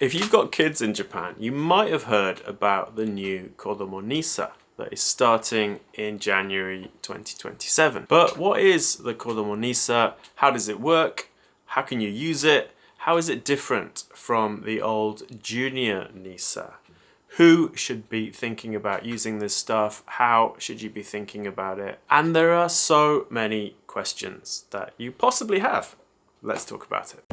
If you've got kids in Japan, you might have heard about the new Kodomo NISA that is starting in January 2027. But what is the Kodomo NISA? How does it work? How can you use it? How is it different from the old Junior NISA? Who should be thinking about using this stuff? How should you be thinking about it? And there are so many questions that you possibly have. Let's talk about it.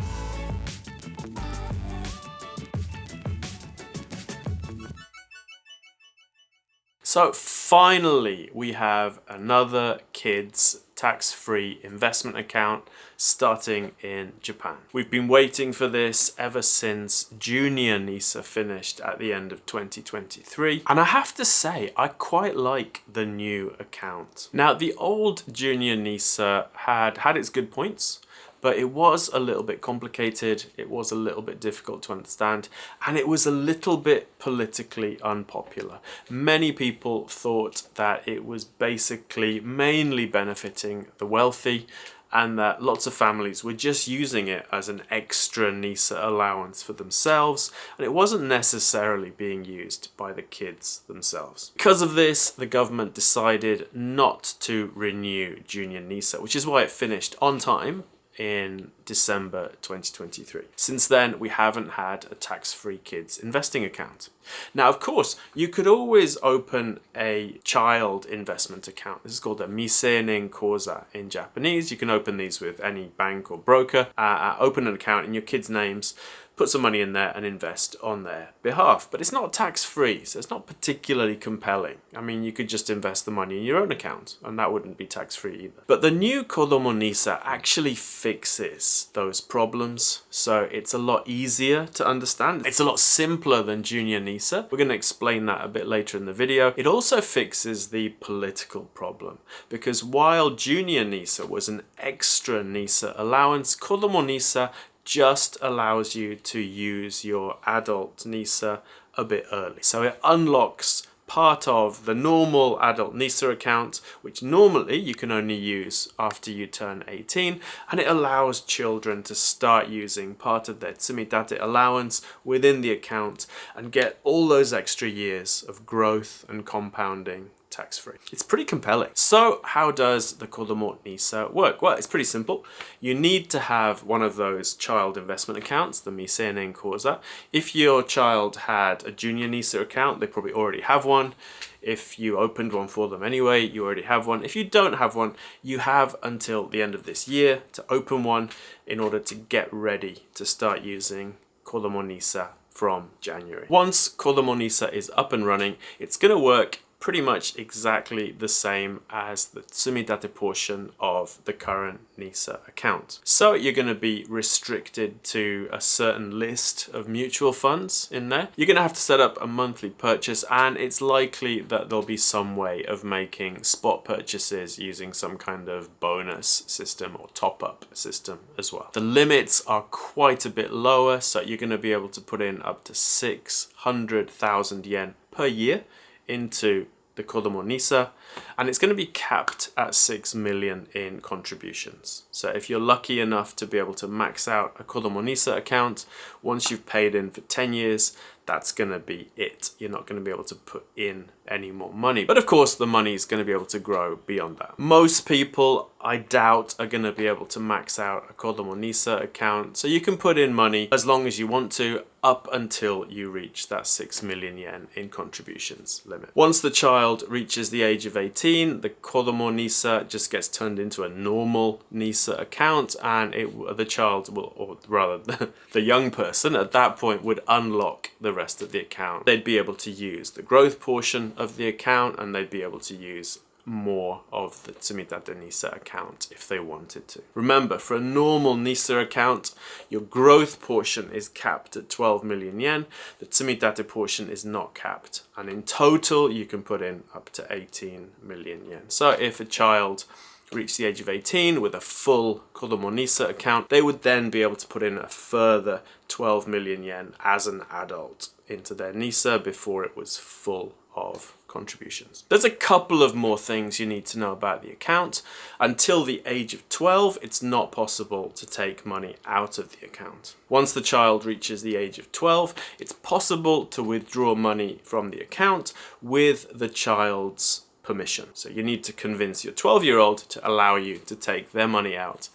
So finally, we have another kids tax-free investment account starting in Japan. We've been waiting for this ever since Junior NISA finished at the end of 2023. And I have to say, I quite like the new account. Now, the old Junior NISA had its good points, but it was a little bit complicated, it was a little bit difficult to understand, and it was a little bit politically unpopular. Many people thought that it was basically mainly benefiting the wealthy, and that lots of families were just using it as an extra NISA allowance for themselves, and it wasn't necessarily being used by the kids themselves. Because of this, the government decided not to renew Junior NISA, which is why it finished on time in December 2023. Since then, we haven't had a tax-free kids investing account. Now, of course, you could always open a child investment account. This is called a miseinenkouza in Japanese. You can open these with any bank or broker. Open an account in your kids' names, put some money in there and invest on their behalf. But it's not tax-free, so it's not particularly compelling. I mean, you could just invest the money in your own account, and that wouldn't be tax-free either. But the new Kodomo NISA actually fixes those problems, so it's a lot easier to understand. It's a lot simpler than Junior NISA. We're going to explain that a bit later in the video. It also fixes the political problem, because while Junior NISA was an extra NISA allowance, Kodomo NISA just allows you to use your adult NISA a bit early. So it unlocks part of the normal adult NISA account, which normally you can only use after you turn 18, and it allows children to start using part of their tsumitate allowance within the account and get all those extra years of growth and compounding tax-free. It's pretty compelling. So how does the Kodomo NISA work? Well, it's pretty simple. You need to have one of those child investment accounts, the miseinenkouza. If your child had a Junior NISA account, they probably already have one. If you opened one for them anyway, you already have one. If you don't have one, you have until the end of this year to open one in order to get ready to start using Kodomo NISA from January. Once Kodomo NISA is up and running, it's going to work pretty much exactly the same as the tsumitate portion of the current NISA account. So you're going to be restricted to a certain list of mutual funds in there. You're going to have to set up a monthly purchase, and it's likely that there'll be some way of making spot purchases using some kind of bonus system or top-up system as well. The limits are quite a bit lower, so you're going to be able to put in up to 600,000 yen per year into the Kodomo NISA, and it's going to be capped at 6 million in contributions. So if you're lucky enough to be able to max out a Kodomo NISA account, once you've paid in for 10 years, that's going to be it. You're not going to be able to put in any more money. But of course, the money is going to be able to grow beyond that. Most people, I doubt, are going to be able to max out a Kodomo NISA account. So you can put in money as long as you want to, up until you reach that 6 million yen in contributions limit. Once the child reaches the age of 18, the Kodomo NISA just gets turned into a normal NISA account, and the child will, or rather the young person at that point, would unlock the rest of the account. They'd be able to use the growth portion of the account, and they'd be able to use more of the tsumitate NISA account if they wanted to. Remember, for a normal NISA account, your growth portion is capped at 12 million yen. The tsumitate portion is not capped. And in total, you can put in up to 18 million yen. So if a child reach the age of 18 with a full Kodomo NISA account, they would then be able to put in a further 12 million yen as an adult into their NISA before it was full of contributions. There's a couple of more things you need to know about the account. Until the age of 12, it's not possible to take money out of the account. Once the child reaches the age of 12, it's possible to withdraw money from the account with the child's permission. So you need to convince your 12-year-old to allow you to take their money out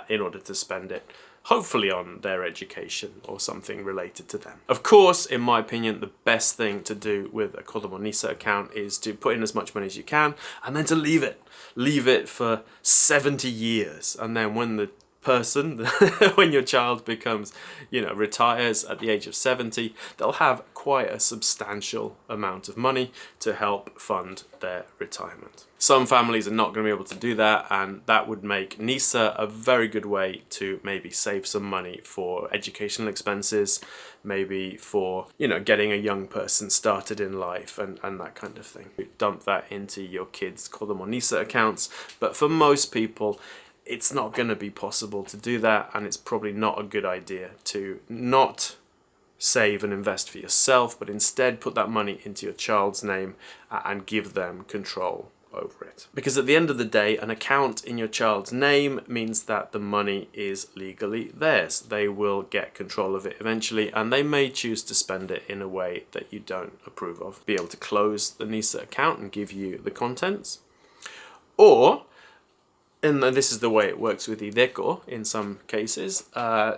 in order to spend it, hopefully on their education or something related to them. Of course, in my opinion, the best thing to do with a Kodomo NISA account is to put in as much money as you can and then to leave it. Leave it for 70 years. And then when the person, when your child becomes, retires at the age of 70, they'll have quite a substantial amount of money to help fund their retirement. Some families are not going to be able to do that, and that would make NISA a very good way to maybe save some money for educational expenses, maybe for, getting a young person started in life and that kind of thing. Dump that into your kids' Kodomo NISA accounts, but for most people, it's not going to be possible to do that, and it's probably not a good idea to not save and invest for yourself, but instead put that money into your child's name and give them control over it. Because at the end of the day, an account in your child's name means that the money is legally theirs. They will get control of it eventually, and they may choose to spend it in a way that you don't approve of. Be able to close the NISA account and give you the contents. Or, and this is the way it works with Ideco in some cases,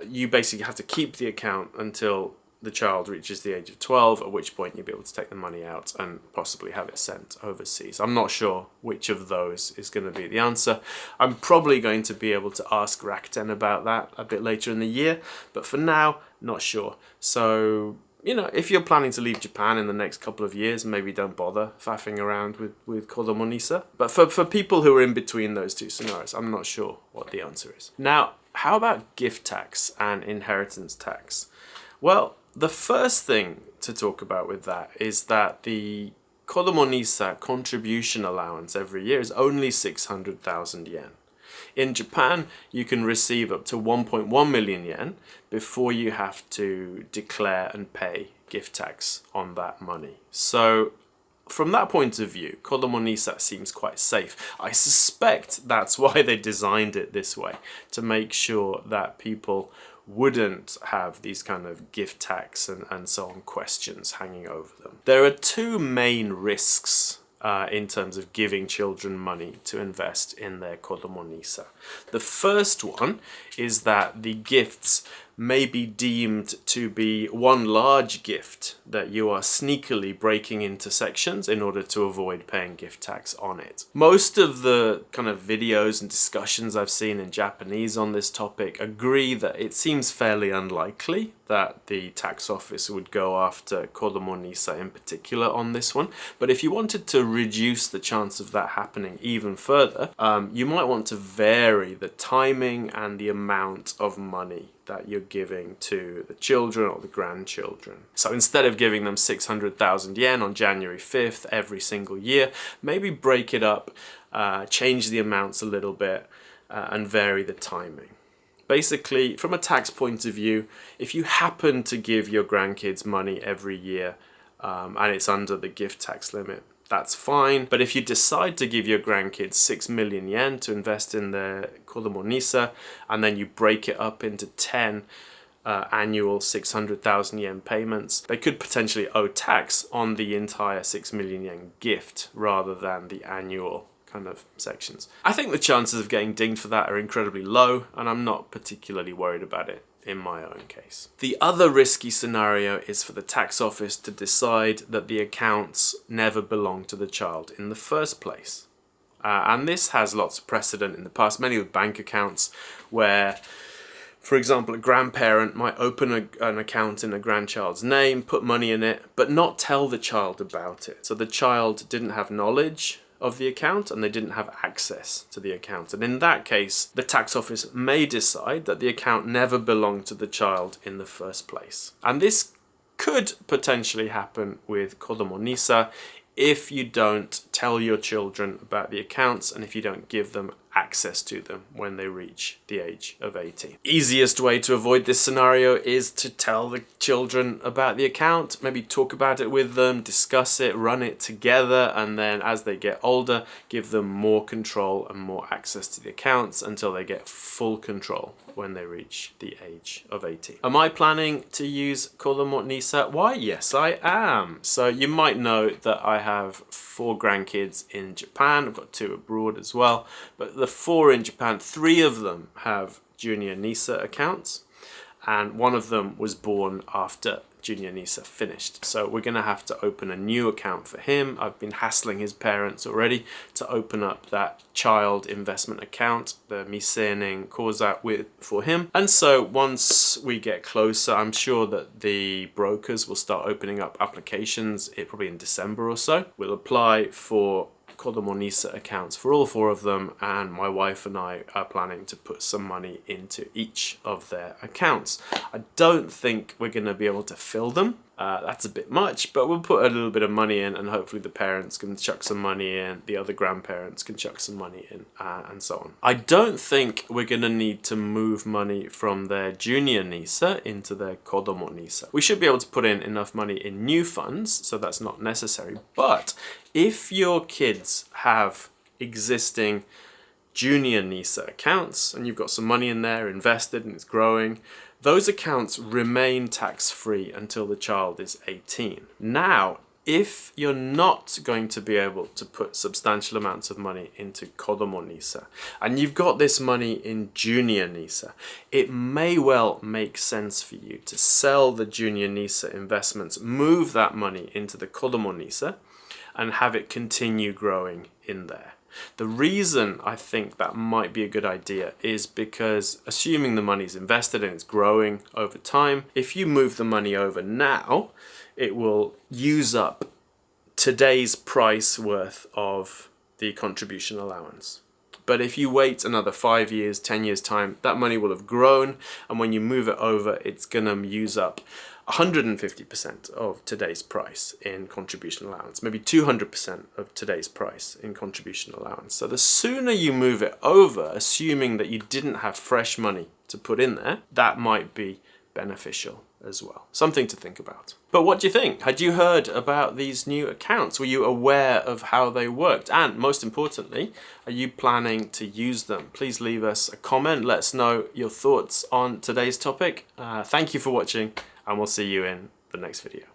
you basically have to keep the account until the child reaches the age of 12, at which point you'll be able to take the money out and possibly have it sent overseas. I'm not sure which of those is going to be the answer. I'm probably going to be able to ask Rakuten about that a bit later in the year, but for now, not sure. So, if you're planning to leave Japan in the next couple of years, maybe don't bother faffing around with Kodomo NISA. But for people who are in between those two scenarios, I'm not sure what the answer is. Now, how about gift tax and inheritance tax? Well, the first thing to talk about with that is that the Kodomo NISA contribution allowance every year is only 600,000 yen. In Japan, you can receive up to 1.1 million yen before you have to declare and pay gift tax on that money. So from that point of view, Kodomo NISA seems quite safe. I suspect that's why they designed it this way, to make sure that people wouldn't have these kind of gift tax and so on questions hanging over them. There are two main risks in terms of giving children money to invest in their Kodomo NISA. The first one is that the gifts may be deemed to be one large gift that you are sneakily breaking into sections in order to avoid paying gift tax on it. Most of the kind of videos and discussions I've seen in Japanese on this topic agree that it seems fairly unlikely that the tax office would go after Kodomo NISA in particular on this one. But if you wanted to reduce the chance of that happening even further, you might want to vary the timing and the amount of money that you're giving to the children or the grandchildren. So instead of giving them 600,000 yen on January 5th every single year, maybe break it up, change the amounts a little bit, and vary the timing. Basically, from a tax point of view, if you happen to give your grandkids money every year and it's under the gift tax limit, that's fine. But if you decide to give your grandkids 6 million yen to invest in their Kodomo NISA, and then you break it up into 10 annual 600,000 yen payments, they could potentially owe tax on the entire 6 million yen gift rather than the annual kind of sections. I think the chances of getting dinged for that are incredibly low, and I'm not particularly worried about it in my own case. The other risky scenario is for the tax office to decide that the accounts never belong to the child in the first place. And this has lots of precedent in the past, many with bank accounts, where, for example, a grandparent might open an account in a grandchild's name, put money in it, but not tell the child about it. So the child didn't have knowledge of the account and they didn't have access to the account. And in that case, the tax office may decide that the account never belonged to the child in the first place. And this could potentially happen with Kodomo NISA if you don't tell your children about the accounts and if you don't give them access to them when they reach the age of 18. Easiest way to avoid this scenario is to tell the children about the account, maybe talk about it with them, discuss it, run it together, and then as they get older, give them more control and more access to the accounts until they get full control when they reach the age of 18. Am I planning to use Kodomo NISA? Why, yes, I am. So you might know that I have 4 grandkids in Japan. I've got 2 abroad as well. But the 4 in Japan, 3 of them have Junior NISA accounts, and 1 of them was born after Junior NISA finished. So we're going to have to open a new account for him. I've been hassling his parents already to open up that child investment account, the miseinenkouza, for him. And so once we get closer, I'm sure that the brokers will start opening up applications, probably in December or so. We'll apply for Kodomo NISA accounts for all 4 of them, and my wife and I are planning to put some money into each of their accounts. I don't think we're going to be able to fill them. That's a bit much, but we'll put a little bit of money in, and hopefully the parents can chuck some money in, the other grandparents can chuck some money in, and so on. I don't think we're going to need to move money from their Junior NISA into their Kodomo NISA. We should be able to put in enough money in new funds, so that's not necessary. But if your kids have existing Junior NISA accounts and you've got some money in there invested and it's growing, those accounts remain tax-free until the child is 18. Now, if you're not going to be able to put substantial amounts of money into Kodomo NISA and you've got this money in Junior NISA, it may well make sense for you to sell the Junior NISA investments, move that money into the Kodomo NISA, and have it continue growing in there. The reason I think that might be a good idea is because, assuming the money's invested and it's growing over time, if you move the money over now, it will use up today's price worth of the contribution allowance. But if you wait another 5 years, 10 years time, that money will have grown, and when you move it over, it's going to use up 150% of today's price in contribution allowance, maybe 200% of today's price in contribution allowance. So the sooner you move it over, assuming that you didn't have fresh money to put in there, that might be beneficial as well. Something to think about. But what do you think? Had you heard about these new accounts? Were you aware of how they worked? And most importantly, are you planning to use them? Please leave us a comment. Let us know your thoughts on today's topic. Thank you for watching, and we'll see you in the next video.